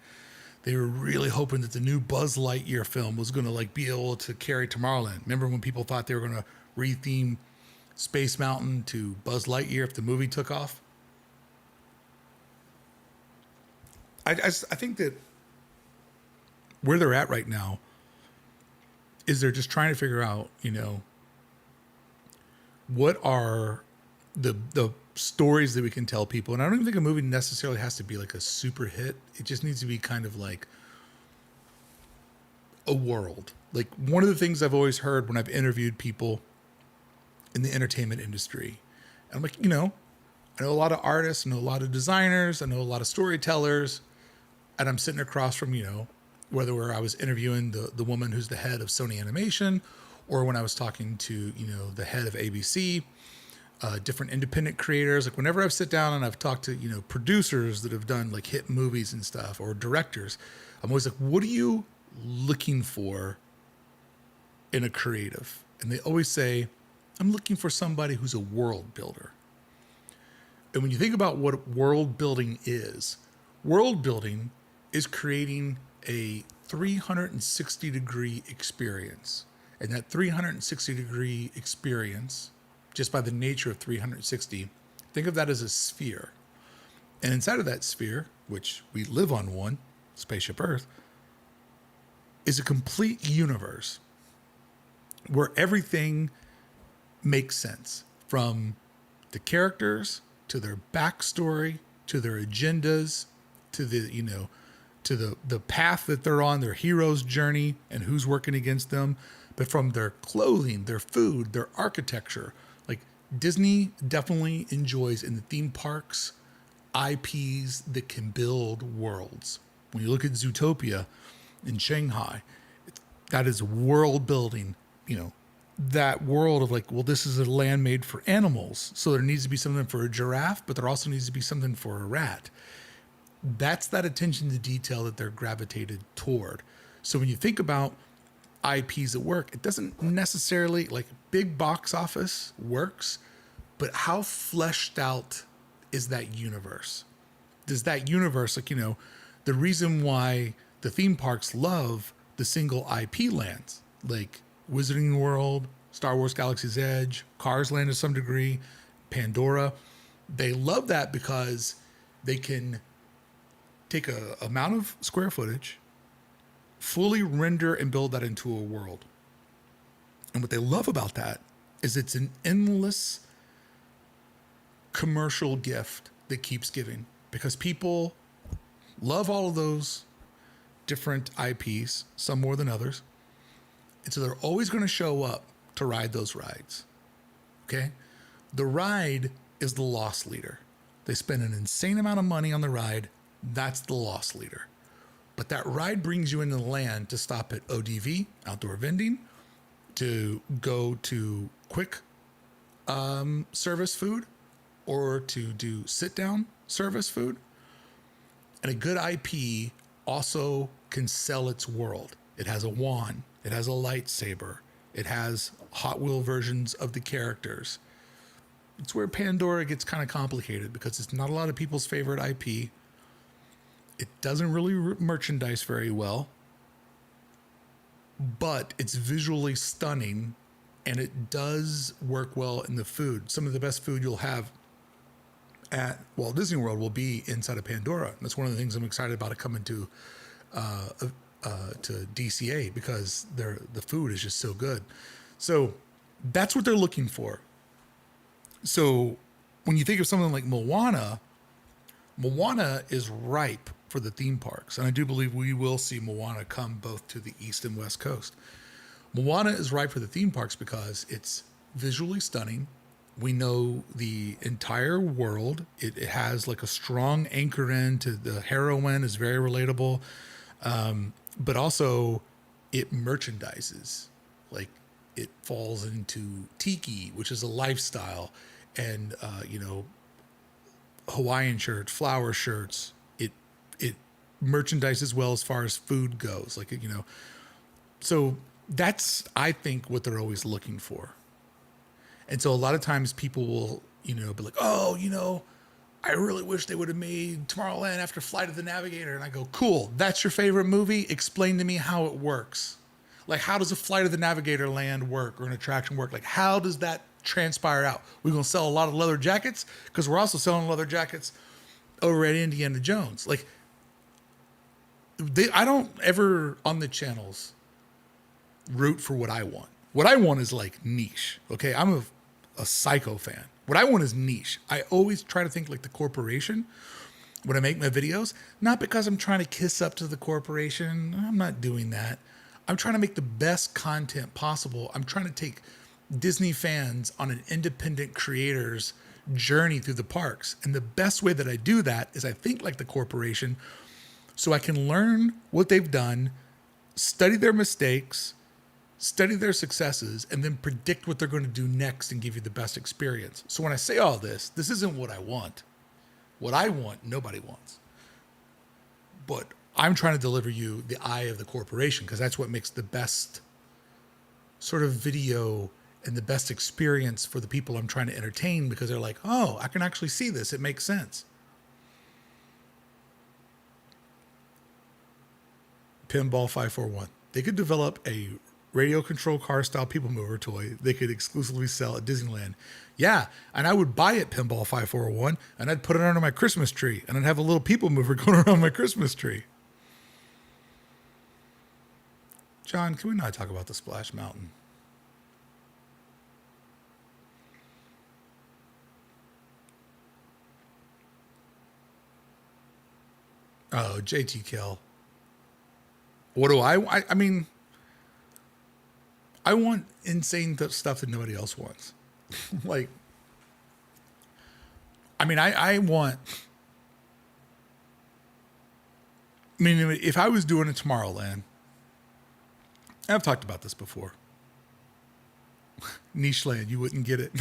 they were really hoping that the new Buzz Lightyear film was going to like be able to carry Tomorrowland. Remember when people thought they were going to retheme Space Mountain to Buzz Lightyear if the movie took off? I think that where they're at right now is they're just trying to figure out, what are the stories that we can tell people. And I don't even think a movie necessarily has to be like a super hit. It just needs to be kind of like a world. Like one of the things I've always heard when I've interviewed people in the entertainment industry, and I'm like, I know a lot of artists, I know a lot of designers, I know a lot of storytellers, and I'm sitting across from, whether I was interviewing the woman who's the head of Sony Animation, or when I was talking to, the head of ABC, different independent creators. Like whenever I've sit down and I've talked to, producers that have done like hit movies and stuff, or directors, I'm always like, what are you looking for in a creative? And they always say, I'm looking for somebody who's a world builder. And when you think about what world building is creating a 360-degree experience. And that 360-degree experience, just by the nature of 360, think of that as a sphere. And inside of that sphere, which we live on one, Spaceship Earth, is a complete universe. where everything makes sense, from the characters to their backstory to their agendas to the path that they're on, their hero's journey and who's working against them, but from their clothing, their food, their architecture. Like, Disney definitely enjoys in the theme parks IPs that can build worlds. When you look at Zootopia in Shanghai, that is world building, that world of like, well, this is a land made for animals. So there needs to be something for a giraffe, but there also needs to be something for a rat. That's that attention to detail that they're gravitated toward. So when you think about IPs at work, it doesn't necessarily, like, big box office works, but how fleshed out is that universe? Does that universe, the reason why the theme parks love the single IP lands, like Wizarding World, Star Wars Galaxy's Edge, Cars Land to some degree, Pandora, they love that because they can take a amount of square footage, fully render and build that into a world. And what they love about that is it's an endless commercial gift that keeps giving, because people love all of those different IPs, some more than others. And so they're always going to show up to ride those rides. Okay? The ride is the loss leader. They spend an insane amount of money on the ride. That's the loss leader. But that ride brings you into the land to stop at ODV, outdoor vending, to go to quick service food, or to do sit-down service food. And a good IP also can sell its world. It has a wand. It has a lightsaber. It has Hot Wheel versions of the characters. It's where Pandora gets kind of complicated, because it's not a lot of people's favorite IP. It doesn't really merchandise very well, but it's visually stunning, and it does work well in the food. Some of the best food you'll have at Walt Disney World will be inside of Pandora. And that's one of the things I'm excited about it coming to DCA, because the food is just so good. So that's what they're looking for. So when you think of something like Moana is ripe for the theme parks. And I do believe we will see Moana come both to the East and West Coast. Moana is ripe for the theme parks because it's visually stunning. We know the entire world. It has like a strong anchor in to the heroine, is very relatable. But also it merchandises. Like, it falls into tiki, which is a lifestyle, and, Hawaiian shirts, flower shirts. It merchandises well as far as food goes. Like, so that's, I think, what they're always looking for. And so a lot of times people will, be like, oh, I really wish they would have made Tomorrowland after Flight of the Navigator. And I go, cool, that's your favorite movie? Explain to me how it works. Like, how does a Flight of the Navigator land work, or an attraction work? Like, how does that transpire out? We're going to sell a lot of leather jackets, because we're also selling leather jackets over at Indiana Jones. Like, I don't ever on the channels root for what I want. What I want is like niche. Okay. I'm a psycho fan. What I want is niche. I always try to think like the corporation when I make my videos, not because I'm trying to kiss up to the corporation. I'm not doing that. I'm trying to make the best content possible. I'm trying to take Disney fans on an independent creator's journey through the parks. And the best way that I do that is I think like the corporation, so I can learn what they've done, study their mistakes, study their successes, and then predict what they're going to do next and give you the best experience. So when I say all this isn't what I want. What I want, nobody wants. But I'm trying to deliver you the eye of the corporation, because that's what makes the best sort of video and the best experience for the people I'm trying to entertain, because they're like, oh, I can actually see this. It makes sense. Pinball 541. They could develop a radio control car style people mover toy they could exclusively sell at Disneyland. Yeah, and I would buy it, Pinball 541, and I'd put it under my Christmas tree, and I'd have a little people mover going around my Christmas tree. John, can we not talk about the Splash Mountain? Oh, JT Kill. What do I mean, I want insane stuff that nobody else wants. Like, I mean, I want. I mean, if I was doing a Tomorrowland, I've talked about this before. Niche land, you wouldn't get it.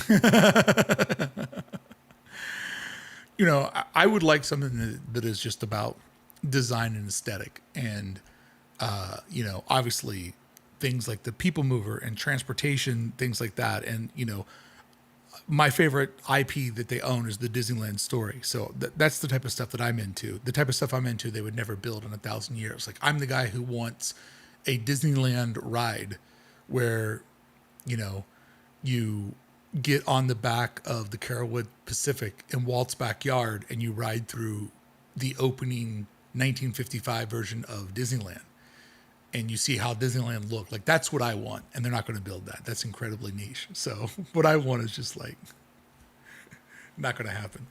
You know, I would like something that is just about design and aesthetic, and you know, obviously things like the people mover and transportation, things like that, and you know, my favorite IP that they own is the Disneyland story. So that's the type of stuff that I'm into. The type of stuff I'm into, they would never build in 1,000 years. Like, I'm the guy who wants a Disneyland ride where, you know, you get on the back of the Carolwood Pacific in Walt's backyard and you ride through the opening 1955 version of Disneyland. And you see how Disneyland looked. Like, that's what I want. And they're not going to build that. That's incredibly niche. So what I want is just like, not going to happen.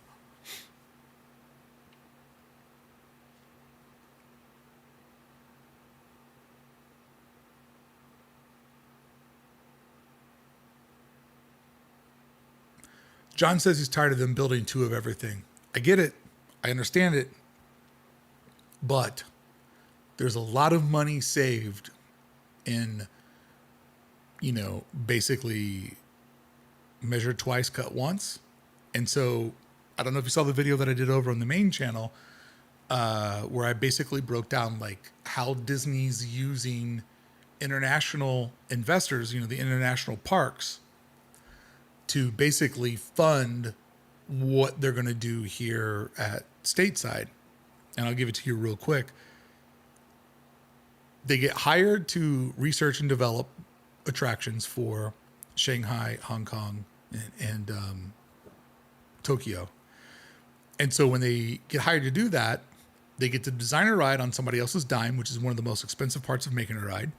John says he's tired of them building two of everything. I get it. I understand it. But there's a lot of money saved in, you know, basically measure twice, cut once. And so I don't know if you saw the video that I did over on the main channel, where I basically broke down like how Disney's using international investors, you know, the international parks, to basically fund what they're going to do here at stateside. And I'll give it to you real quick. They get hired to research and develop attractions for Shanghai, Hong Kong, and Tokyo. And so when they get hired to do that, they get to design a ride on somebody else's dime, which is one of the most expensive parts of making a ride.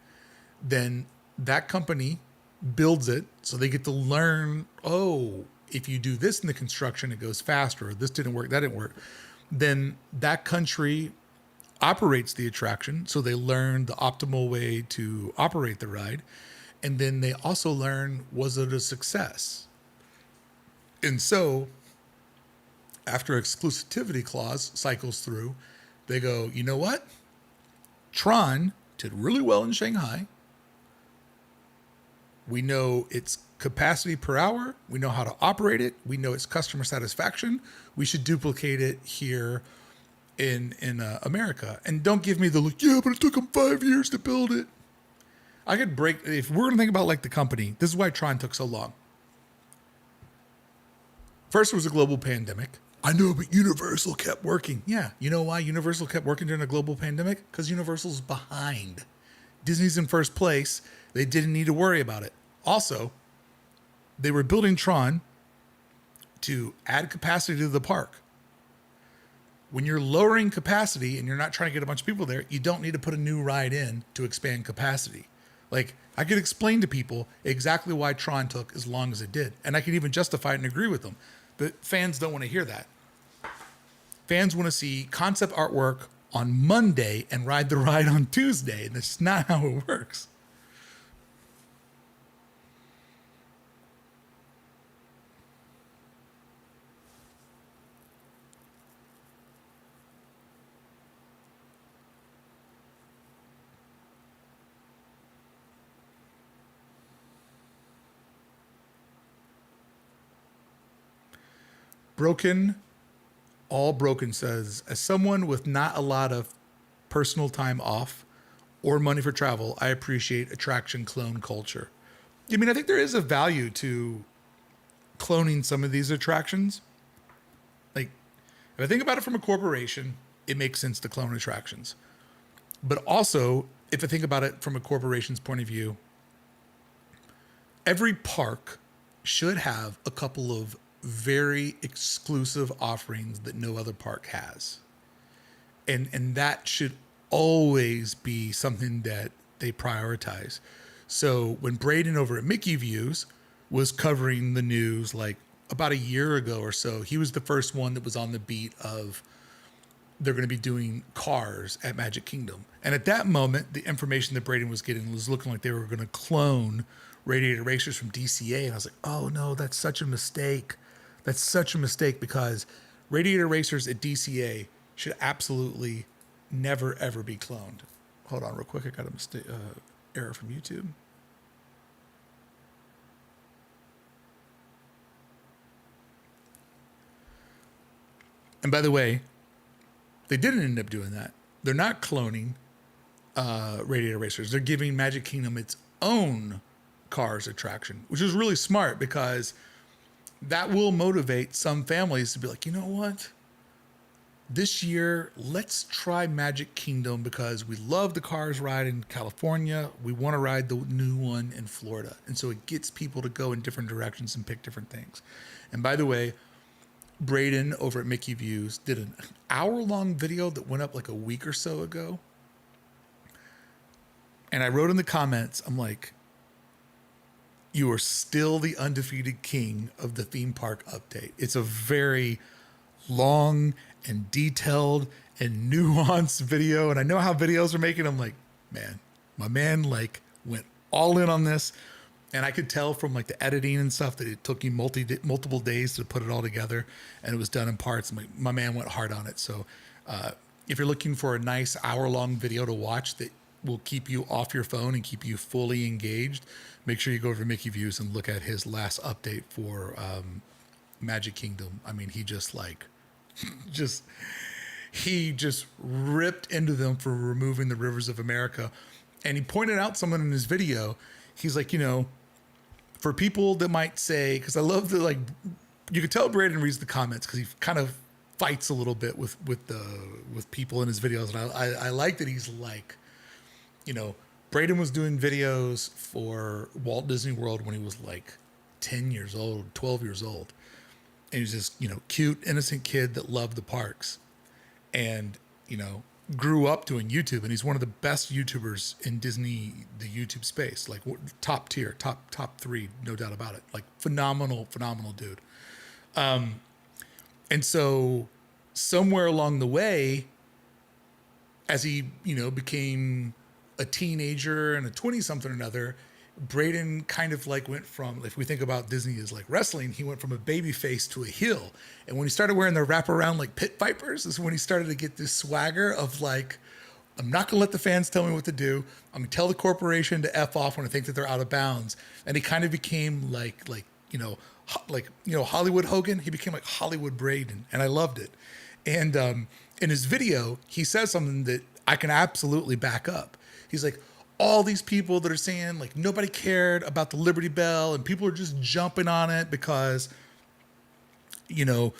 Then that company builds it, so they get to learn, oh, if you do this in the construction, it goes faster, or this didn't work, that didn't work. Then that country operates the attraction, so they learn the optimal way to operate the ride. And then they also learn, was it a success? And so after exclusivity clause cycles through, they go, you know what? Tron did really well in Shanghai. We know its capacity per hour. We know how to operate it. We know its customer satisfaction. We should duplicate it here in America. And don't give me the look, yeah, but it took them 5 years to build it. I could break, if we're going to think about like the company, this is why Tron took so long. First, it was a global pandemic. I know, but Universal kept working. Yeah, you know why Universal kept working during a global pandemic? Because Universal's behind. Disney's in first place. They didn't need to worry about it. Also, they were building Tron to add capacity to the park. When you're lowering capacity and you're not trying to get a bunch of people there, you don't need to put a new ride in to expand capacity. Like, I could explain to people exactly why Tron took as long as it did. And I could even justify it and agree with them. But fans don't want to hear that. Fans want to see concept artwork on Monday and ride the ride on Tuesday. And that's not how it works. Broken, all broken says, as someone with not a lot of personal time off or money for travel, I appreciate attraction clone culture. I mean, I think there is a value to cloning some of these attractions. Like, if I think about it from a corporation, it makes sense to clone attractions. But also, if I think about it from a corporation's point of view, every park should have a couple of very exclusive offerings that no other park has. And that should always be something that they prioritize. So when Braden over at Mickey Views was covering the news like about a year ago or so, he was the first one that was on the beat of they're going to be doing cars at Magic Kingdom. And at that moment, the information that Braden was getting was looking like they were going to clone Radiator Racers from DCA. And I was like, oh no, that's such a mistake. That's such a mistake, because Radiator Racers at DCA should absolutely never, ever be cloned. Hold on real quick. I got a mistake, error from YouTube. And by the way, they didn't end up doing that. They're not cloning Radiator Racers. They're giving Magic Kingdom its own Cars attraction, which is really smart, because that will motivate some families to be like, you know what? This year, let's try Magic Kingdom because we love the Cars ride in California. We want to ride the new one in Florida. And so it gets people to go in different directions and pick different things. And by the way, Braden over at Mickey Views did an hour-long video that went up like a week or so ago. And I wrote in the comments, I'm like, you are still the undefeated king of the theme park update. It's a very long and detailed and nuanced video. And I know how videos are making. I'm like, man, my man like went all in on this. And I could tell from like the editing and stuff that it took you multiple days to put it all together, and it was done in parts. My man went hard on it. So if you're looking for a nice hour-long video to watch that will keep you off your phone and keep you fully engaged, make sure you go over to Mickey Views and look at his last update for Magic Kingdom. I mean, he just like, he just ripped into them for removing the rivers of America. And he pointed out someone in his video. He's like, you know, for people that might say, because I love the, like, you could tell Braden reads the comments because he kind of fights a little bit with people in his videos. And I like that he's like, you know, Braden was doing videos for Walt Disney World when he was like 10 years old, 12 years old. And he was this, you know, cute, innocent kid that loved the parks. And, you know, grew up doing YouTube, and he's one of the best YouTubers in Disney, the YouTube space, like top tier, top three, no doubt about it. Like phenomenal dude. And so somewhere along the way, as he, you know, became a teenager and a 20-something or another, Braden kind of like went from, if we think about Disney as like wrestling, he went from a baby face to a heel. And when he started wearing the wraparound like pit vipers is when he started to get this swagger of like, I'm not going to let the fans tell me what to do. I'm going to tell the corporation to F off when I think that they're out of bounds. And he kind of became like, you know, Hollywood Hogan. He became like Hollywood Braden, and I loved it. And in his video, he says something that I can absolutely back up. He's like, all these people that are saying like nobody cared about the Liberty Bell and people are just jumping on it because, you know,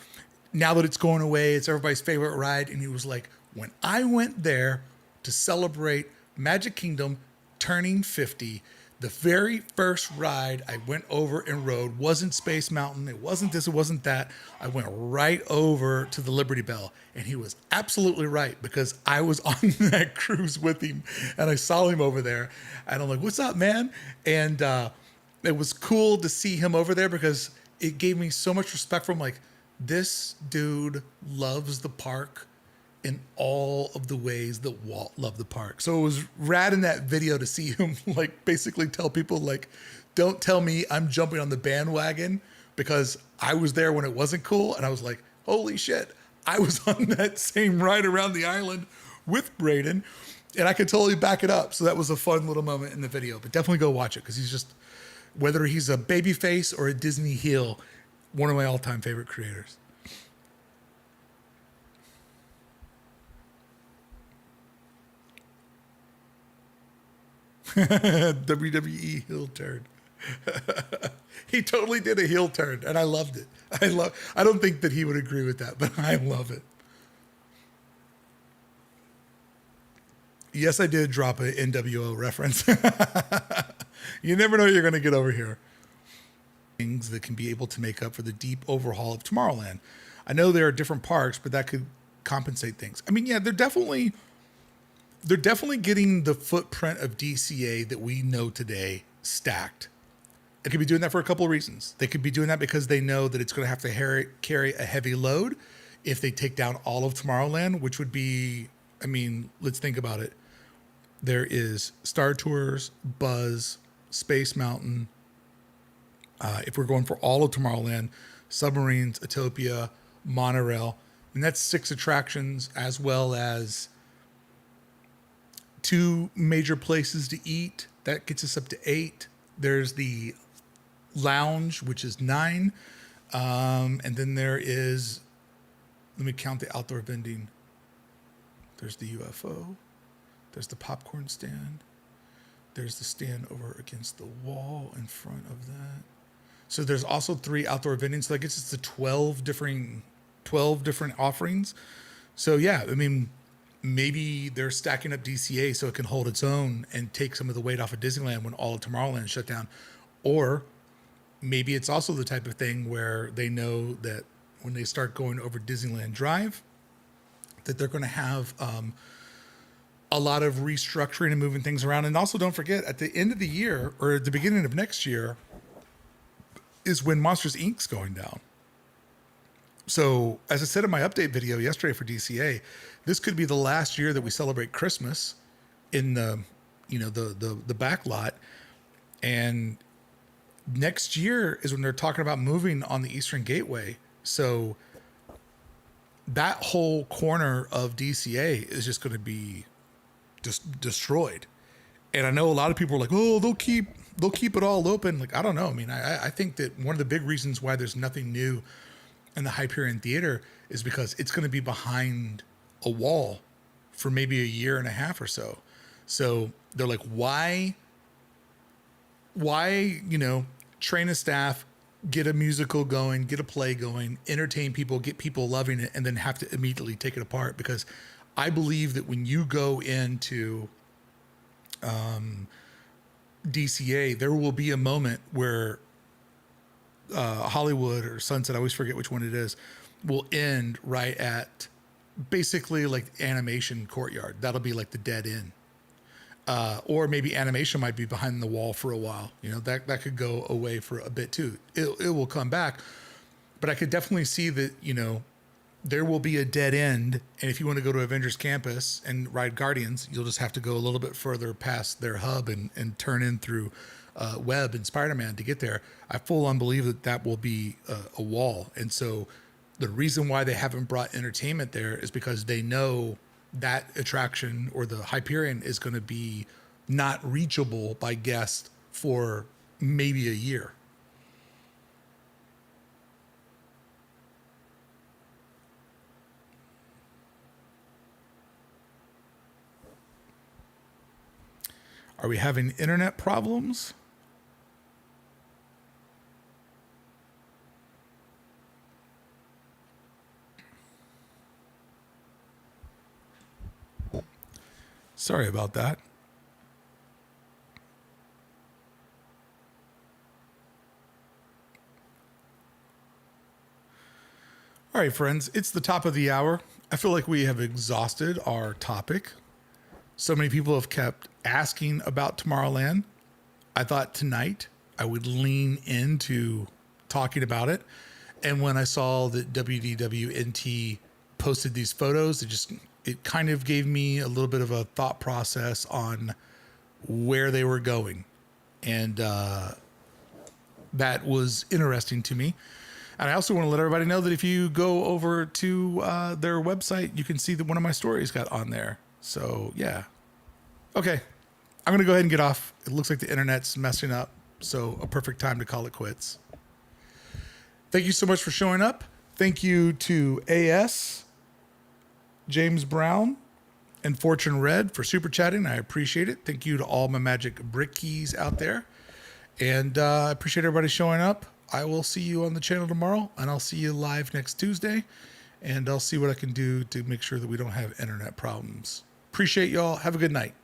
now that it's going away, it's everybody's favorite ride. And he was like, when I went there to celebrate Magic Kingdom turning 50, the very first ride I went over and rode wasn't Space Mountain. It wasn't this, it wasn't that. I went right over to the Liberty Bell. And he was absolutely right, because I was on that cruise with him and I saw him over there. And I'm like, what's up, man? And it was cool to see him over there because it gave me so much respect for him. Like, this dude loves the park in all of the ways that Walt loved the park. So it was rad in that video to see him like basically tell people like, don't tell me I'm jumping on the bandwagon because I was there when it wasn't cool. And I was like, holy shit, I was on that same ride around the island with Braden, and I could totally back it up. So that was a fun little moment in the video, but definitely go watch it because he's just, whether he's a baby face or a Disney heel, one of my all-time favorite creators. WWE heel turn. He totally did a heel turn, and I loved it. I don't think that he would agree with that, but I love it. Yes, I did drop an NWO reference. You never know what you're going to get over here. Things that can be able to make up for the deep overhaul of Tomorrowland. I know there are different parks, but that could compensate things. I mean, yeah, they're definitely getting the footprint of DCA that we know today stacked. They could be doing that for a couple of reasons. They could be doing that because they know that it's going to have to carry a heavy load if they take down all of Tomorrowland, which would be, I mean, let's think about it. There is Star Tours, Buzz, Space Mountain. If we're going for all of Tomorrowland, Submarines, Utopia, Monorail, and that's 6 attractions, as well as 2 major places to eat. That gets us up to 8. There's the lounge, which is 9. And then there is, let me count the outdoor vending. There's the UFO. There's the popcorn stand. There's the stand over against the wall in front of that. So there's also 3 outdoor vending. So that gets us to 12 different offerings. So yeah, I mean, maybe they're stacking up DCA so it can hold its own and take some of the weight off of Disneyland when all of Tomorrowland is shut down. Or maybe it's also the type of thing where they know that when they start going over Disneyland Drive, that they're going to have a lot of restructuring and moving things around. And also don't forget, at the end of the year or at the beginning of next year is when Monsters Inc.'s going down. So as I said in my update video yesterday for DCA, this could be the last year that we celebrate Christmas in the, you know, the back lot. And next year is when they're talking about moving on the Eastern Gateway. So that whole corner of DCA is just going to be just destroyed. And I know a lot of people are like, oh, they'll keep it all open. Like, I don't know. I mean, I think that one of the big reasons why there's nothing new in the Hyperion Theater is because it's going to be behind a wall for maybe a year and a half or so. So they're like, why, you know, train a staff, get a musical going, get a play going, entertain people, get people loving it, and then have to immediately take it apart. Because I believe that when you go into DCA, there will be a moment where Hollywood or Sunset, I always forget which one it is, will end right at basically like animation courtyard. That'll be like the dead end. Or maybe animation might be behind the wall for a while. You know, that could go away for a bit too. It will come back. But I could definitely see that, you know, there will be a dead end. And if you want to go to Avengers Campus and ride Guardians, you'll just have to go a little bit further past their hub and turn in through Webb and Spider-Man to get there. I full on believe that will be a wall. And so the reason why they haven't brought entertainment there is because they know that attraction or the Hyperion is going to be not reachable by guests for maybe a year. Are we having internet problems? Sorry about that. All right, friends, it's the top of the hour. I feel like we have exhausted our topic. So many people have kept asking about Tomorrowland. I thought tonight I would lean into talking about it. And when I saw that WDWNT posted these photos, it kind of gave me a little bit of a thought process on where they were going. And that was interesting to me. And I also want to let everybody know that if you go over to their website, you can see that one of my stories got on there. So, yeah. Okay. I'm going to go ahead and get off. It looks like the internet's messing up. So, a perfect time to call it quits. Thank you so much for showing up. Thank you to AS, James Brown, and Fortune Red for super chatting. I appreciate it. Thank you to all my Magic Brickeys out there. And I appreciate everybody showing up. I will see you on the channel tomorrow, and I'll see you live next Tuesday. And I'll see what I can do to make sure that we don't have internet problems. Appreciate y'all. Have a good night.